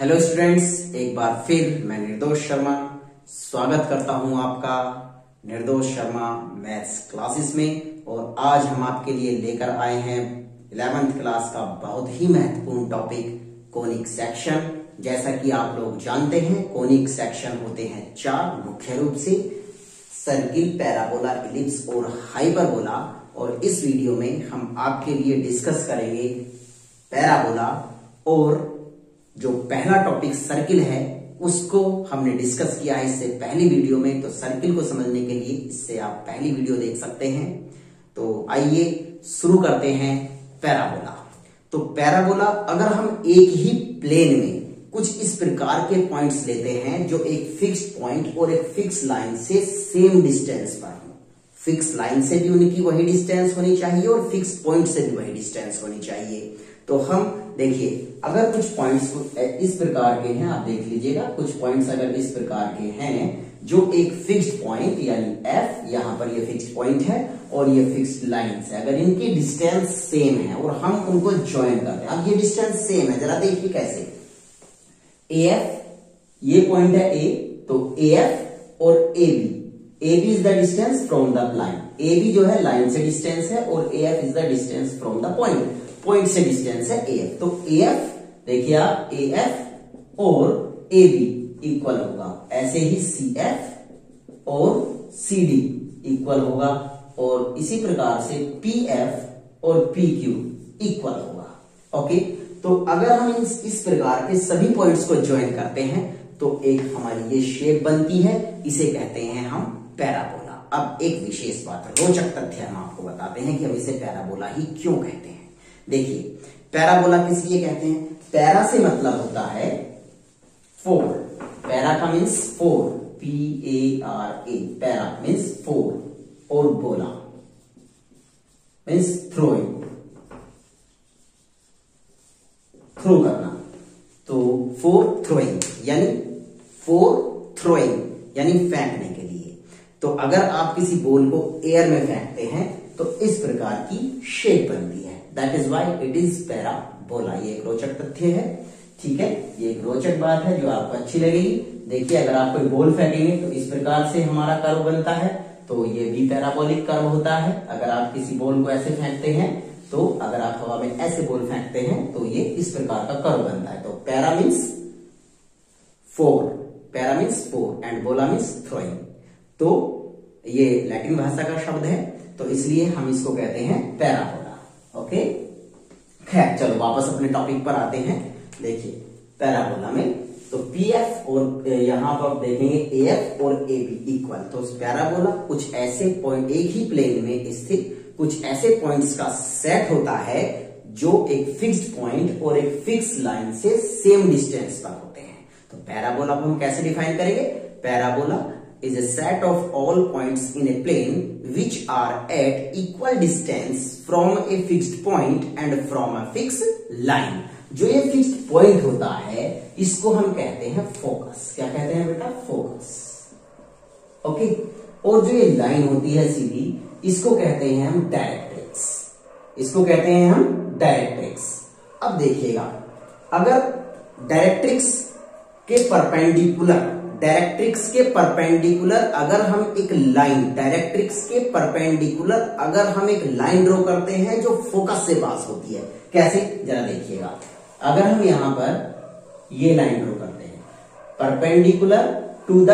Hello students, एक बार फिर मैं निर्दोष शर्मा स्वागत करता हूं आपका निर्दोष शर्मा मैथ्स क्लासेस में। और आज हम आपके लिए लेकर आए हैं 11th क्लास का बहुत ही महत्वपूर्ण टॉपिक कोनिक सेक्शन। जैसा कि आप लोग जानते हैं, कोनिक सेक्शन होते हैं चार मुख्य रूप से: सर्किल, पैराबोला, इलिप्स और हाइपरबोला। और इस वीडियो में हम आपके लिए डिस्कस करेंगे पैराबोला। और जो पहला टॉपिक सर्किल है उसको हमने डिस्कस किया है इससे पहली वीडियो में, तो सर्किल को समझने के लिए इससे आप पहली वीडियो देख सकते हैं। तो आइए शुरू करते हैं पैराबोला। तो पैराबोला, अगर हम एक ही प्लेन में कुछ इस प्रकार के पॉइंट्स लेते हैं जो एक फिक्स्ड पॉइंट और एक फिक्स लाइन से सेम डिस्टेंस पर हो, फिक्स लाइन से भी उनकी वही डिस्टेंस होनी चाहिए और फिक्स पॉइंट से भी वही डिस्टेंस होनी चाहिए। तो हम देखिए, अगर कुछ पॉइंट्स इस प्रकार के हैं, आप देख लीजिएगा, कुछ पॉइंट्स अगर इस प्रकार के हैं जो एक फिक्स्ड पॉइंट यानी F, यहां पर ये फिक्स्ड पॉइंट है और ये फिक्स्ड लाइन है, अगर इनकी डिस्टेंस सेम है और हम उनको ज्वाइन करते हैं। अब ये डिस्टेंस सेम है, जरा देखिए कैसे। AF, ये पॉइंट है A, तो AF और AB is the distance from the line. AB जो है लाइन से डिस्टेंस है और AF is the distance from the point से डिस्टेंस है AF। तो AF देखिए आप, AF और AB इक्वल होगा, ऐसे ही CF और CD इक्वल होगा, और इसी प्रकार से PF और PQ इक्वल होगा। ओके, तो अगर हम इस प्रकार के सभी पॉइंट्स को ज्वाइन करते हैं तो एक हमारी ये शेप बनती है, इसे कहते हैं हम पैराबोला। अब एक विशेष बात, रोचक तथ्य हम आपको बताते हैं कि हम इसे पैराबोला ही क्यों कहते हैं। देखिए, पैराबोला किस लिए कहते हैं? पैरा से मतलब होता है फोर। पैरा का means four, PARA, para means four, और बोला मीन्स थ्रोइंग, थ्रो करना। तो फोर थ्रोइंग यानी फेंकने के लिए। तो अगर आप किसी बॉल को एयर में फेंकते हैं तो इस प्रकार की शेप बनती है, that is why it is parabola. ये एक रोचक तथ्य है, ठीक है, ये एक रोचक बात है जो आपको अच्छी लगेगी। देखिए, अगर आप कोई बॉल फेंकेंगे तो इस प्रकार से हमारा कर्व बनता है, तो ये भी पैराबोलिक कर्व होता है। अगर आप किसी बॉल को ऐसे फेंकते हैं, तो अगर आप हवा में ऐसे बॉल फेंकते हैं तो ये इस प्रकार का कर्व बनता है। तो पैरा मीन्स फोर एंड बोला मीन्स थ्रोइंग। तो ये लैटिन भाषा का शब्द है, तो इसलिए हम इसको कहते हैं पैराबोला। ओके, खैर चलो वापस अपने टॉपिक पर आते हैं। देखिए, पैराबोला में तो PF और यहां पर आप देखेंगे AF और AB इक्वल। तो पैराबोला कुछ ऐसे पॉइंट, एक ही प्लेन में स्थित कुछ ऐसे पॉइंट्स का सेट होता है जो एक फिक्स्ड पॉइंट और एक फिक्स लाइन से सेम डिस्टेंस पर होते हैं। तो पैराबोला को हम कैसे डिफाइन करेंगे? Parabola is a set of all points in a plane which are at equal distance from a fixed point and from a fixed line। जो ये फिक्स्ड पॉइंट होता है इसको हम कहते हैं फोकस। क्या कहते हैं बेटा? फोकस। ओके, और जो ये लाइन होती है सीधी, इसको कहते हैं हम डायरेक्ट्रिक्स। इसको कहते हैं हम डायरेक्ट्रिक्स। अब देखिएगा, अगर डायरेक्ट्रिक्स के परपेंडिकुलर अगर हम एक लाइन, डायरेक्ट्रिक्स के परपेंडिकुलर अगर हम एक लाइन ड्रॉ करते हैं जो फोकस से पास होती है, कैसे? जरा देखिएगा, अगर हम यहां पर ये लाइन ड्रॉ करते हैं perpendicular to the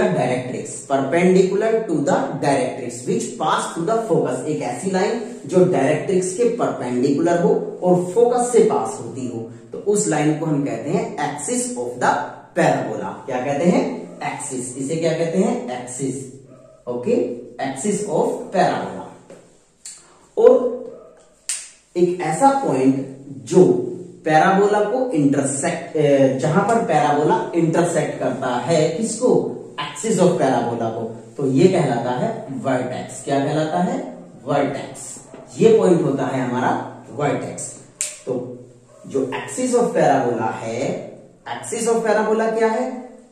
directrix which pass to the focus, एक ऐसी लाइन जो डायरेक्ट्रिक्स के परपेंडिकुलर हो और फोकस से पास होती हो, तो उस लाइन को हम कहते हैं एक्सिस ऑफ द पैराबोला। क्या कहते हैं? एक्सिस। इसे क्या कहते हैं? Axis. Okay, axis of parabola. और एक ऐसा पॉइंट जो पैराबोला को इंटरसेक्ट, जहां पर पैराबोला इंटरसेक्ट करता है किसको? एक्सिस ऑफ पैराबोला को, तो ये कहलाता है वर्टेक्स। क्या कहलाता है? वर्टेक्स। ये पॉइंट होता है हमारा वर्टेक्स। तो जो एक्सिस ऑफ पैराबोला है, एक्सिस ऑफ पैराबोला क्या है?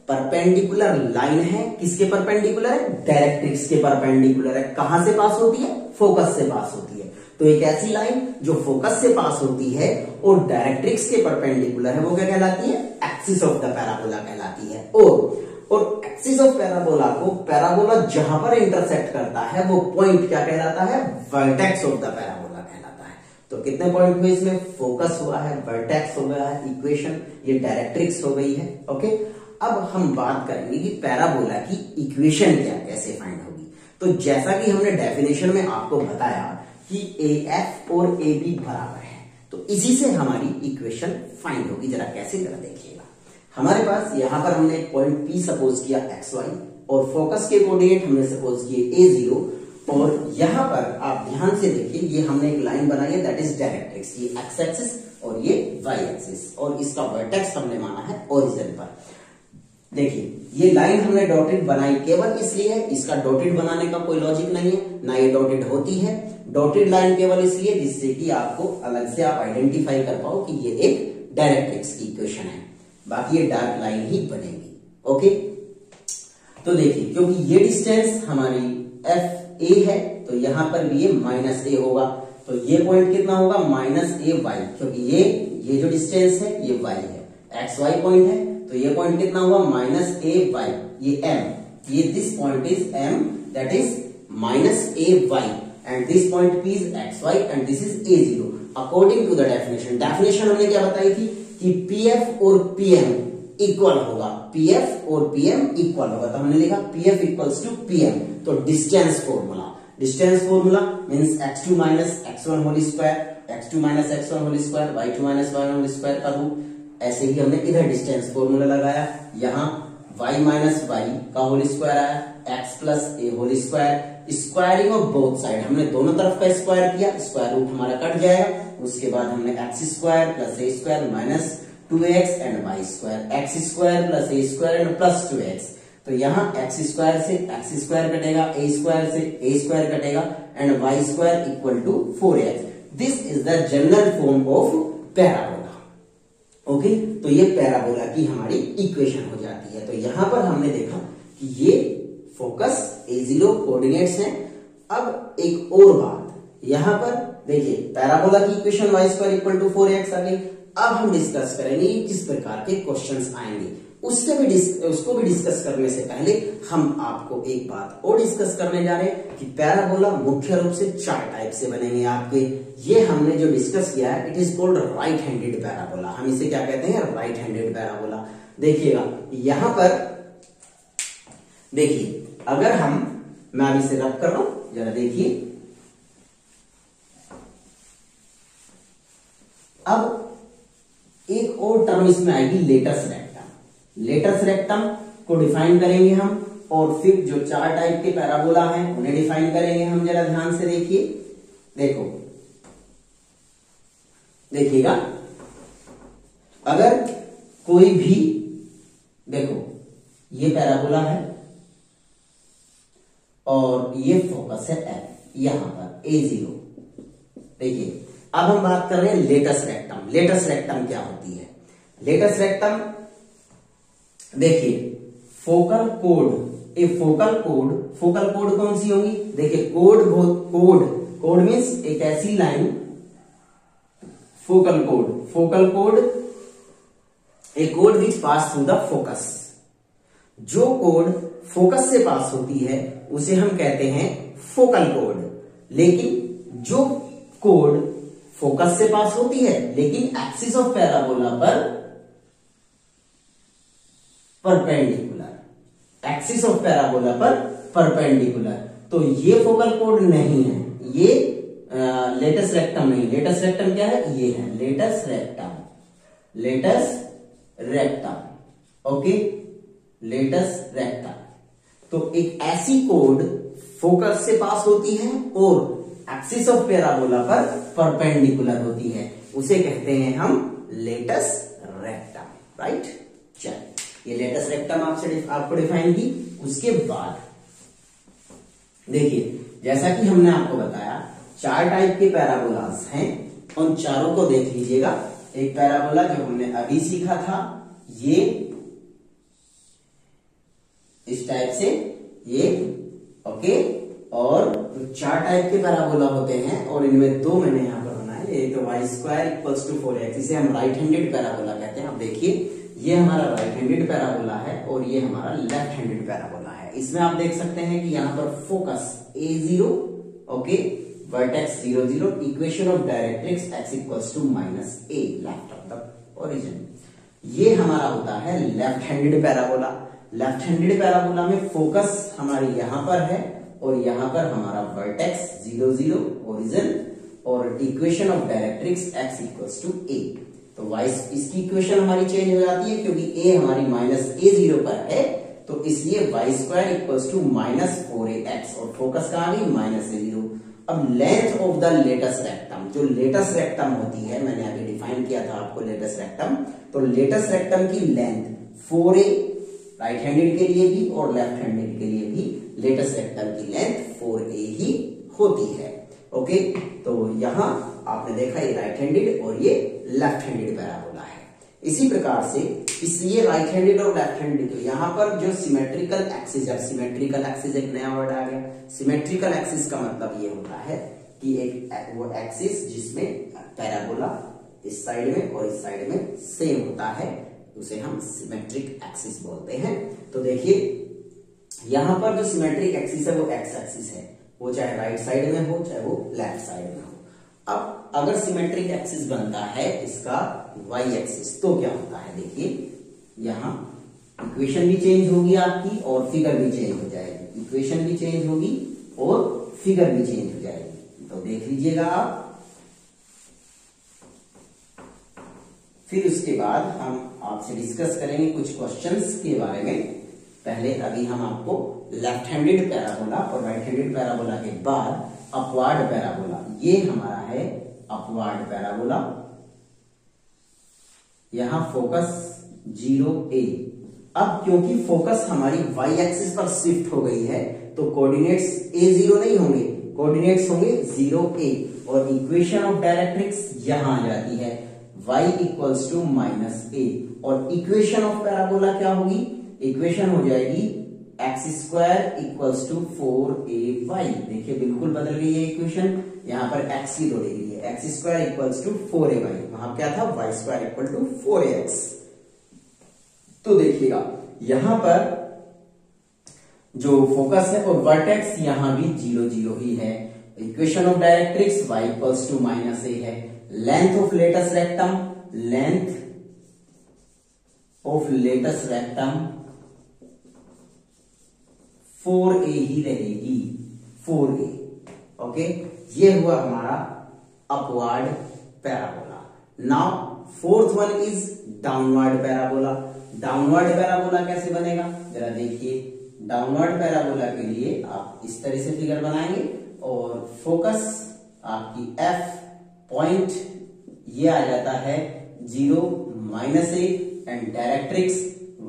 परपेंडिकुलर लाइन है। किसके परपेंडिकुलर है? डायरेक्ट्रिक्स के परपेंडिकुलर है। कहां से पास होती है? फोकस से पास होती है। तो एक ऐसी लाइन जो फोकस से पास होती है और डायरेक्ट्रिक्स के परपेंडिकुलर है वो क्या कहलाती है? एक्सिस ऑफ द पैराबोला कहलाती है। और एक्सिस ऑफ पैराबोला को पैराबोला जहां पर इंटरसेक्ट करता है वो पॉइंट क्या कहलाता है? वर्टेक्स ऑफ द पैराबोला कहलाता है। तो कितने पॉइंट हुए इसमें? फोकस हुआ है, वर्टेक्स हो गया है, इक्वेशन, ये डायरेक्ट्रिक्स हो गई है। ओके, अब हम बात करेंगे कि पैराबोला की इक्वेशन क्या, कैसे फाइंड होगी। तो जैसा कि हमने डेफिनेशन में आपको बताया कि AF और AB बराबर है, तो इसी से हमारी इक्वेशन फाइंड होगी। जरा कैसे, जरा देखिएगा। हमारे पास यहां पर हमने पॉइंट P सपोज किया XY और फोकस के कोऑर्डिनेट हमने सपोज किए A0, और यहां पर आप ध्यान से देखिए ये हमने एक लाइन बनाई है, दैट इज डायरेक्ट्रिक्स। ये एक्स एक्सिस और ये वाई एक्सिस, और इसका वर्टेक्स हमने माना है ओरिजिन पर। देखिए ये लाइन हमने डॉटेड बनाई केवल इसलिए है, इसका डॉटेड बनाने का कोई लॉजिक नहीं है, ना ये डॉटेड होती है। डॉटेड लाइन केवल इसलिए जिससे कि आपको अलग से आप आइडेंटिफाई कर पाओ कि ये एक डायरेक्ट्रिक्स की इक्वेशन है, बाकी ये डार्क लाइन ही बनेगी। ओके, तो देखिए क्योंकि ये डिस्टेंस हमारी FA है तो यहां पर भी ये -A होगा, तो ये पॉइंट कितना होगा? -AY, क्योंकि ये जो डिस्टेंस है ये y है, XY पॉइंट है, तो ये पॉइंट कितना हुआ? -AY, ये M, ये this point is M, that is -AY, and this point P is XY and this is A0 according to the definition. Definition हमने क्या बताई थी कि PF और PM इक्वल होगा, PF और PM इक्वल होगा, तो हमने लिखा PF इक्वल्स टू PM। तो distance formula means x2 x1 whole square, x2 x1 whole square, y2 y1 whole square का रूट। ऐसे ही हमने इधर डिस्टेंस फॉर्मूला लगाया, यहाँ y y का होल स्क्वायर आया, x a whole square, squaring of both side, हमने दोनों तरफ का स्क्वायर किया, स्क्वायर रूट हमारा कट जाएगा। उसके बाद हमने x square plus a square minus 2x and y square, x square plus a square and plus 2x। तो यहाँ x स्क्वायर से x स्क्वायर कटेगा, a स्क्वायर से a स्क्वायर कटेगा and y square equal to 4x। This is the general form of parabola. Okay, तो ये parabola की हमारी इक्वेशन हो जाती है। तो यहां पर हमने देखा कि ये फोकस A0 कोऑर्डिनेट्स हैं। अब एक और बात, यहां पर देखिए पैराबोला की equation y square equal to 4x आ गई। अब हम डिस्कस करेंगे किस प्रकार के क्वेश्चंस आएंगे, उसको भी डिस्कस करने से पहले हम आपको एक बात और डिस्कस करने जा रहे हैं कि पैराबोला मुख्य रूप से 4 टाइप से बनेंगे आपके। ये हमने जो डिस्कस किया है it is called right handed parabola. हम इसे क्या कहते हैं? Right handed parabola. देखिएगा यहां पर देखिए, अगर मैं अभी इसे रब कर रहा हूं, जरा देखिए। अब एक और टर्म इसमें आएगी लेटस रेक्टम। लेटस रेक्टम को डिफाइन करेंगे हम, और फिर जो 4 टाइप के पैराबोला हैं उन्हें डिफाइन करेंगे हम। जरा ध्यान से देखिए, देखिएगा अगर कोई भी, देखो ये पैराबोला है और ये फोकस है F, यहां पर A0। देखिए अब हम बात कर रहे हैं लेटस रेक्टम। लेटस रेक्टम क्या होती है? लेटस रेक्टम देखिए फोकल कोड कौन सी होगी? देखिए कोड मीन्स एक ऐसी line, focal code A code which pass through the focus. जो कोड फोकस से पास होती है उसे हम कहते हैं फोकल कोड। लेकिन जो कोड फोकस से पास होती है लेकिन एक्सिस ऑफ पैराबोला पर परपेंडिकुलर, एक्सिस ऑफ पैराबोला पर परपेंडिकुलर, तो ये फोकल कोड नहीं है, ये लेटस रेक्टम नहीं। लेटस रेक्टम क्या है? ये है latus rectum. Okay, latus rectum. तो एक ऐसी कोड फोकस से पास होती है और एक्सिस ऑफ पैराबोला पर परपेंडिकुलर होती है, उसे कहते हैं हम लेटस रेक्टम। राइट, चलिए ये लेटस रेक्टम आपको डिफाइन की। उसके बाद देखिए जैसा कि हमने आपको बताया 4 टाइप के पैराबोलास हैं, उन चारों को देख लीजिएगा। एक पैराबोला जो हमने अभी सीखा था, ये इस टाइप से, ये ओके, और तो 4 टाइप के पैराबोला होते हैं और इनमें 2 मैंने यहाँ पर बनाए। एक तो Y square equals to 4x, इसे हम राइट हैंडेड पैराबोला कहते हैं। अब देखिए ये हमारा राइट हैंडेड पैराबोला है और ये हमारा लेफ्ट हैंडेड पैराबोला है। इसमें आप देख सकते हैं कि यहाँ पर focus a0, okay, vertex 0 0, equation of directrix x equals to minus a, left of the origin. ये हमारा होता है left handed parabola. Left handed parabola में फोकस हमारी यहाँ पर है और यहाँ पर हमारा वर्टेक्स 0 0 ओरिजिन और equation of directrix x equals to a। तो वाइस इसकी इक्वेशन हमारी चेंज हो जाती है क्योंकि a हमारी माइनस a0 पर है, तो इसलिए y square equals to minus 4ax और फोकस कहाँ गई माइनस a0। अब length of the latus rectum, जो लेटस रेक्टम होती है, मैंने अभी डिफाइन किया था आपको लेटस रेक्टम, तो लेटस रेक्टम की लेंथ 4a राइट हैंडेड के लिए भी और लेफ्ट हैंडेड के लिए भी लेटस रेक्टम की लेंथ 4a ही होती है। ओके, तो यहां आपने देखा ये राइट हैंडेड और ये लेफ्ट हैंडेड पैराबोला है। इसी प्रकार से इसलिए राइट हैंडेड और लेफ्ट हैंडेड, यहाँ पर जो सिमेट्रिकल एक्सिस है, सिमेट्रिकल एक्सिस एक नया वर्ड आ गया। सिमेट्रिकल एक्सिस का मतलब ये होता है कि एक वो एक्सिस जिसमें पैराबोला इस साइड में और इस साइड में सेम होता है, उसे हम सिमेट्रिक एक्सिस बोलते हैं। तो देखिए यहां पर जो सिमेट्रिक एक्सिस है वो एक्स एक्सिस है, वो चाहे राइट साइड में हो चाहे वो लेफ्ट साइड में हो। अब अगर सिमेट्रिक एक्सिस बनता है इसका वाई एक्सिस, तो क्या होता है, देखिए यहां इक्वेशन भी चेंज होगी आपकी और फिगर भी चेंज हो जाएगी। इक्वेशन भी चेंज होगी और फिगर भी चेंज हो जाएगी। तो देख लीजिएगा आप। फिर उसके बाद हम आपसे डिस्कस करेंगे कुछ क्वेश्चंस के बारे में। पहले अभी हम आपको लेफ्ट हैंडेड पैराबोला और राइट हैंडेड पैराबोला के बाद अपवार्ड पैराबोला, ये हमारा है अपवार्ड पैराबोला। यहां फोकस 0a। अब क्योंकि फोकस हमारी वाई एक्सिस पर शिफ्ट हो गई है तो कोऑर्डिनेट्स a0 नहीं होंगे, कोऑर्डिनेट्स होंगे 0a और इक्वेशन ऑफ डायरेक्ट्रिक्स यहां आ जाती है y equals to minus a और इक्वेशन ऑफ पैराबोला क्या होगी, इक्वेशन हो जाएगी x square equals to 4ay। देखिए बिल्कुल बदल गई है इक्वेशन, यहाँ पर x की 2 डिग्री है, X square equals to 4ay, वहां क्या था y square equal to 4ax। तो देखिएगा यहां पर जो फोकस है और वर्टेक्स यहां भी 0 0 ही है। Equation of directrix y equals to minus a है। Length of latus rectum, length of latus rectum 4a ही रहेगी, 4a। ओके, ये हुआ हमारा upward parabola. Now fourth one is downward parabola. Downward parabola कैसे बनेगा जरा देखिए। डाउनवर्ड पैराबोला के लिए आप इस तरह से फिगर बनाएंगे और फोकस आपकी f पॉइंट ये आ जाता है 0 minus a and directrix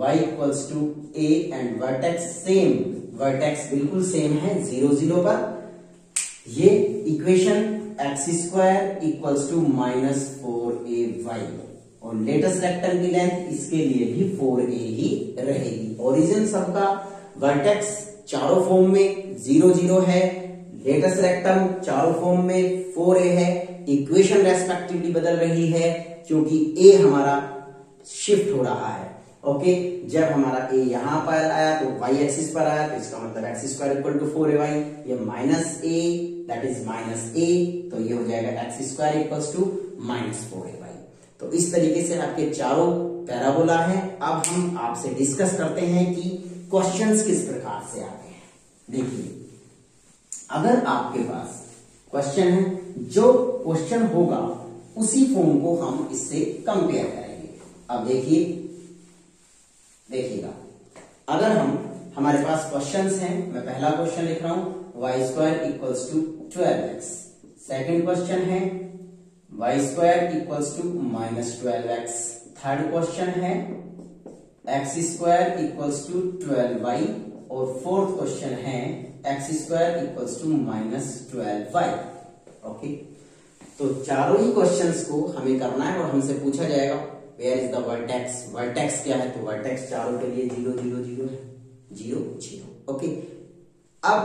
y equals to a and vertex same, vertex बिल्कुल सेम है 0 0 पर। ये equation x square equals to minus 4ay और लेटेस्ट रेक्टम की लेंथ इसके लिए भी 4a ही रहेगी। ओरिजिन सबका वर्टेक्स चारों फॉर्म में 0 0 है, लेटेस्ट रेक्टम चारों फॉर्म में 4a है। इक्वेशन रेस्पेक्टिवली बदल रही है क्योंकि a हमारा शिफ्ट हो रहा है। ओके, जब हमारा a यहां पर आया तो y एक्सिस पर आया, तो इसका मतलब x square equal to 4ay, ये minus a that is minus a, तो ये हो जाएगा x square equals to minus 4ay। तो इस तरीके से आपके चारों पैराबोला है। अब हम आपसे डिस्कस करते हैं कि क्वेश्चंस किस प्रकार से आते हैं। देखिए अगर आपके पास क्वेश्चन है, जो क्वेश्चन होगा उसी फॉर्म को हम इससे कंपेयर करेंगे। अब देखिएगा अगर हमारे पास क्वेश्चंस हैं, मैं पहला क्वेश्चन लिख रहा हूं Y square equals to 12x। Second question है Y square equals to minus 12x। Third question है X square equals to 12y और फोर्थ क्वेश्चन है X square equals to minus 12y। Okay, तो चारों ही क्वेश्चंस को हमें करना है और हमसे पूछा जाएगा where is the vertex. Vertex क्या है, तो वर्टेक्स चारों के लिए 0 0 0 है, 0 0। ओके, अब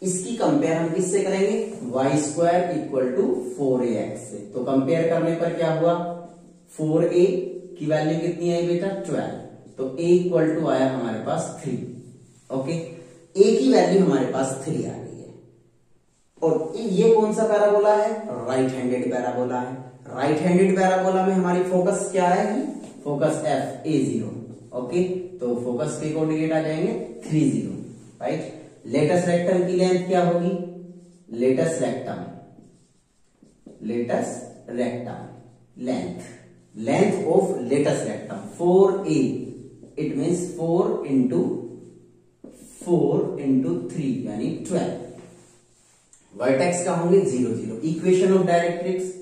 इसकी कंपेयर हम किससे करेंगे, Y square equal to 4ax से। तो कंपेयर करने पर क्या हुआ, 4a की वैल्यू कितनी आई बेटा 12, तो a इक्वल टू आया हमारे पास 3। ओके, a की वैल्यू हमारे पास 3 आ गई है। और ये कौन सा पैराबोला है, राइट हैंडेड पैराबोला है। राइट हैंडेड पैराबोला में हमारी फोकस क्या आएगी, फोकस f a0। ओके, तो फोकस के कोऑर्डिनेट आ जाएंगे 3 0, राइट। लेटस रेक्टम की लेंथ क्या होगी, latus rectum length of latus rectum 4a, it means 4 into 3 यानी 12। वर्टेक्स का होंगे 0 0। इक्वेशन ऑफ डायरेक्ट्रिक्स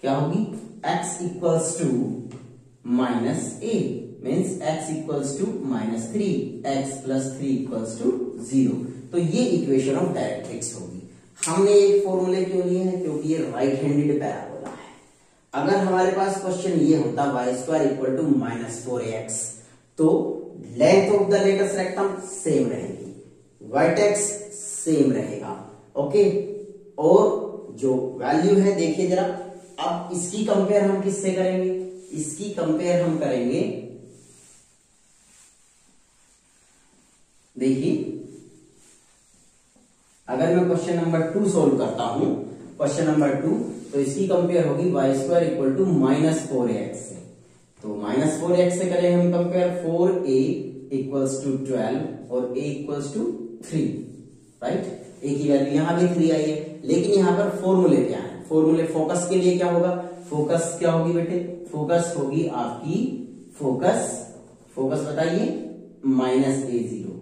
क्या होगी, x equals to minus a, means x equals to minus 3, x plus 3 equals to 0। तो ये इक्वेशन ऑफ डायरेक्ट्रिक्स होगी। हमने एक फॉर्मूले क्यों लिए हैं, क्योंकि ये राइट हैंडेड पैराबोला है। अगर हमारे पास क्वेश्चन ये होता y square equal to minus 4ax, तो length of the latus rectum same रहेगी, वर्टेक्स सेम रहेगा। ओके, और जो वैल्यू है देखिए जरा, अब इसकी कंपेयर हम किससे करेंगे, इसकी कंपेयर हम करेंगे, देखिए अगर मैं क्वेश्चन नंबर 2 सोल्व करता हूं, क्वेश्चन नंबर 2, तो इसकी कंपेयर होगी y square equal to minus 4ax से। तो माइनस 4ax से करें हम कंपेयर, 4a इक्वल्स टू 12 और a equals to 3, right. a की वैल्यू यहां भी 3 आई है, लेकिन यहां पर फॉर्मूले क्या है, फॉर्मूले फोकस के लिए क्या होगा, फोकस क्या होगी बेटे, फोकस होगी आपकी, फोकस बताइए माइनस a0।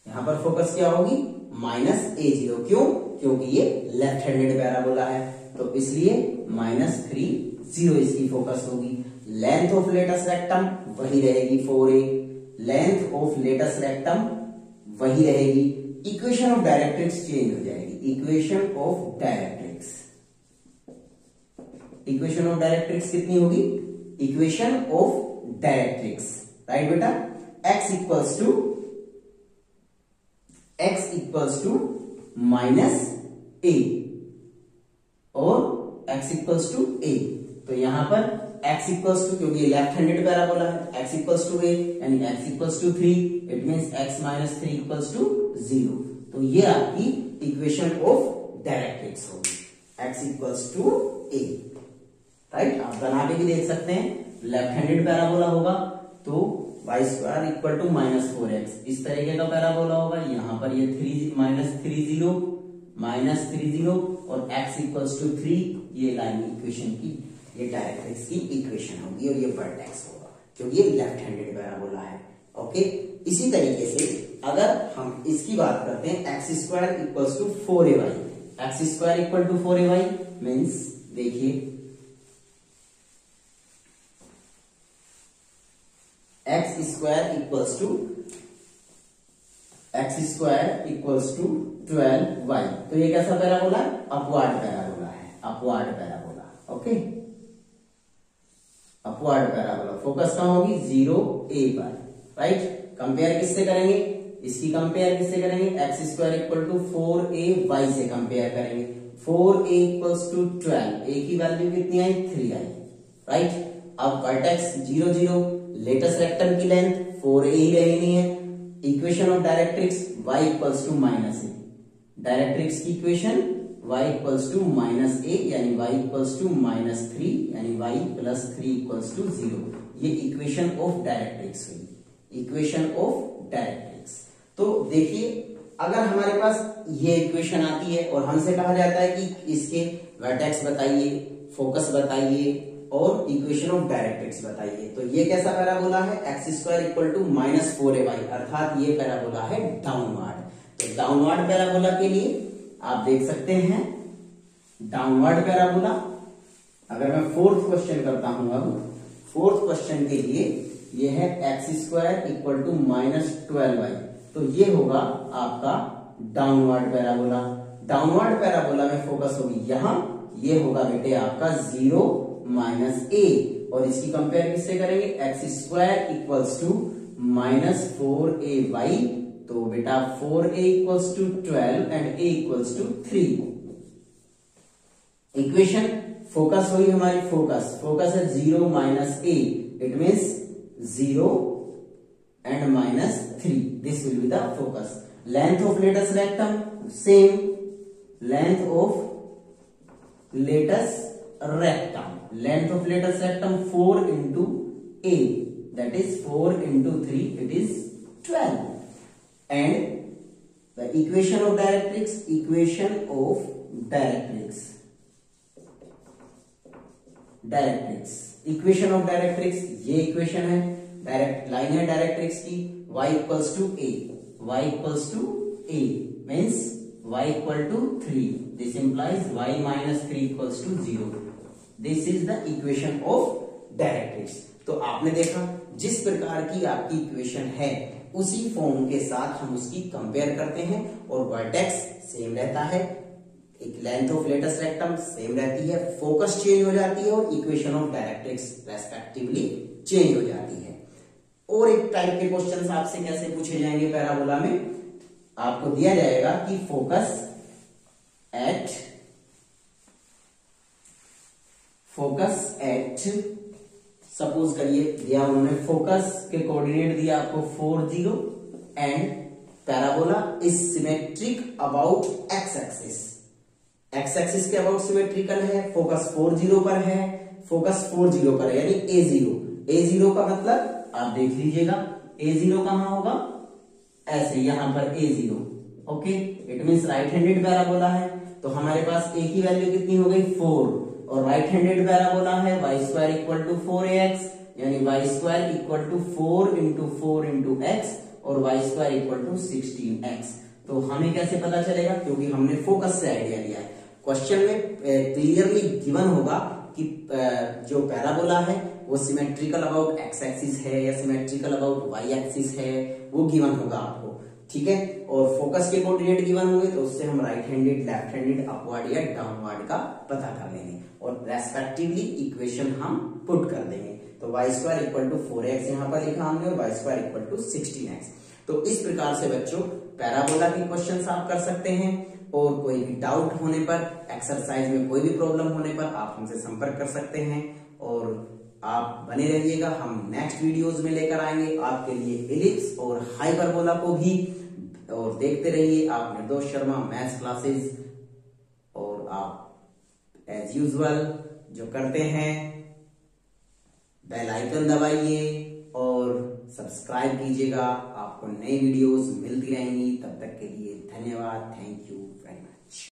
यहां पर फोकस क्या होगी, माइनस a0। क्यों, क्योंकि ये लेफ्ट हैंडेड पैराबोला है, तो इसलिए माइनस 3 0 इसकी फोकस होगी। लेंथ ऑफ लेटस रेक्टम वही रहेगी 4a, length of latus rectum वही रहेगी। इक्वेशन ऑफ डायरेक्ट्रिक्स चेंज हो जाएगी, इक्वेशन ऑफ डायरेक्ट्रिक्स कितनी होगी, इक्वेशन ऑफ डायरेक्ट्रिक्स, राइट बेटा। x equals to minus a और x इक्वल्स टू a, तो यहां पर x इक्वल्स टू, क्योंकि ये लेफ्ट हैंडेड पैराबोला है, x इक्वल्स टू a यानी x equals to 3, it means x minus 3 equals to 0। तो ये आपकी इक्वेशन ऑफ डायरेक्ट्रिक्स होगी, x equals to a, right. आप बना के भी देख सकते हैं, लेफ्ट हैंडेड पैराबोला होगा तो Y square equal to minus 4x, इस तरीके का पैराबोला होगा। यहां पर ये माइनस 3 0 और x इक्वल्स टू 3, ये लाइन इक्वेशन की, ये डायरेक्ट्रिक्स की इक्वेशन होगी और ये वर्टेक्स होगा, क्योंकि ये लेफ्ट हैंडेड पैराबोला है। ओके, इसी तरीके से अगर हम इसकी बात करते हैं, X square equals to 4ay, X square equal to 4ay means, देखिए X square equals to 12y, तो ये कैसा पैराबोला है, upward parabola. Okay, upward parabola, focus कहां होगी, 0a पर, राइट। कंपेयर किससे करेंगे, इसकी कंपेयर किससे करेंगे, x square equal to 4ay से कंपेयर करेंगे। 4a इक्वल्स टू 12, a की वैल्यू कितनी आई, 3 आई, राइट। अब वर्टेक्स 0 0, लेटस रेक्टम की लेंथ 4a ही रहनी है। Equation of directrix y equals to minus a, directrix की equation y equals to minus a यानी y इक्वल्स टू माइनस 3 यानी y प्लस 3 इक्वल्स टू 0। ये इक्वेशन ऑफ डायरेक्ट्रिक्स हुई, equation of directrix. तो देखिए, अगर हमारे पास ये इक्वेशन आती है और हमसे कहा जाता है कि इसके वर्टेक्स बताइए, फोकस बताइए और इक्वेशन ऑफ डायरेक्ट्रिक्स बताइए, तो ये कैसा पैराबोला है, X square equal to minus 4ay, अर्थात ये पैराबोला है डाउनवर्ड। तो डाउनवर्ड पैराबोला के लिए आप देख सकते हैं, डाउनवर्ड पैराबोला, अगर मैं फोर्थ क्वेश्चन करता हूं, अब फोर्थ क्वेश्चन के लिए ये है X square equal to minus 12y, तो ये होगा आपका डाउनवर्ड पैराबोला। डाउनवर्ड पैराबोला में फोकस होगी यहां, ये होगा बेटे आपका 0 माइनस a, और इसकी कंपेयर किससे करेंगे, x square equals to -4ay, तो बेटा 4a equals to 12 and a equals to 3। Equation focus हुई हमारी, फोकस है 0 minus a, it means 0 and -3, this will be the focus. Length of latus rectum, same length of latus rectum 4 into a, that is 4 into 3, it is 12. And the equation of directrix ये equation है, direct line है directrix की, y equals to a means y equal to 3, this implies y minus 3 equals to 0। This is the equation of directrix. तो आपने देखा जिस प्रकार की आपकी इक्वेशन है उसी फॉर्म के साथ हम उसकी कंपेयर करते हैं, और वर्टेक्स सेम रहता है, एक length of latus rectum same रहती है, फोकस चेंज हो जाती है और equation of directrix respectively change हो जाती है। और एक टाइप के क्वेश्चंस आपसे कैसे पूछे जाएंगे पैराबोला में, आपको दिया जाएगा कि फोकस एट सपोज करिए दिया उन्होंने, फोकस के कोऑर्डिनेट दिया आपको 4 0 and parabola is symmetric about x axis के अबाउट सिमेट्रिकल है, फोकस 4 0 पर है, यानी a0 का मतलब आप देख लीजिएगा, a0 कहां होगा, ऐसे यहां पर a0, okay, it means right handed parabola है, तो हमारे पास a की वैल्यू कितनी हो गई 4, और राइट हैंडेड पैराबोला है y² इक्वल टू 4ax, यानी y² equal to 4 into x और y² इक्वल टू 16x। तो हमें कैसे पता चलेगा, क्योंकि हमने फोकस से आइडिया लिया है। क्वेश्चन में क्लियरली गिवन होगा कि जो पैराबोला है वो सिमेट्रिकल अबाउट एक्स एक्सिस है या सिमेट्रिकल अबाउट वाई एक्सिस है, वो गिवन होगा आपको, ठीक है। और फोकस के कोऑर्डिनेट गिवन होंगे तो उससे हम right handed, left handed, upward या डाउनवर्ड का पता कर लेंगे और रेस्पेक्टिवली इक्वेशन हम पुट कर देंगे। तो y² इक्वल टू 4x यहाँ पर लिखा हमने और y² इक्वल टू 16x। तो इस प्रकार से बच्चों पैराबोला के क्वेश्चंस आप कर सकते हैं, और कोई भी डाउट होने पर, एक्सरसाइज में कोई भी प्रॉब्लम होने पर आप हमसे संपर्क कर सकते हैं। और आप बने रहिएगा, हम नेक्स्ट वीडियोस में लेकर आएंगे आपके लिए एलिप्स और हाइपरबोला को भी, और देखते रहिए आप निर्दोष शर्मा मैथ्स क्लासेस। और आप एज यूजुअल जो करते हैं बेल आइकन दबाइए और सब्सक्राइब कीजिएगा, आपको नई वीडियोस मिलती रहेंगी। तब तक के लिए धन्यवाद, थैंक यू वेरी मच।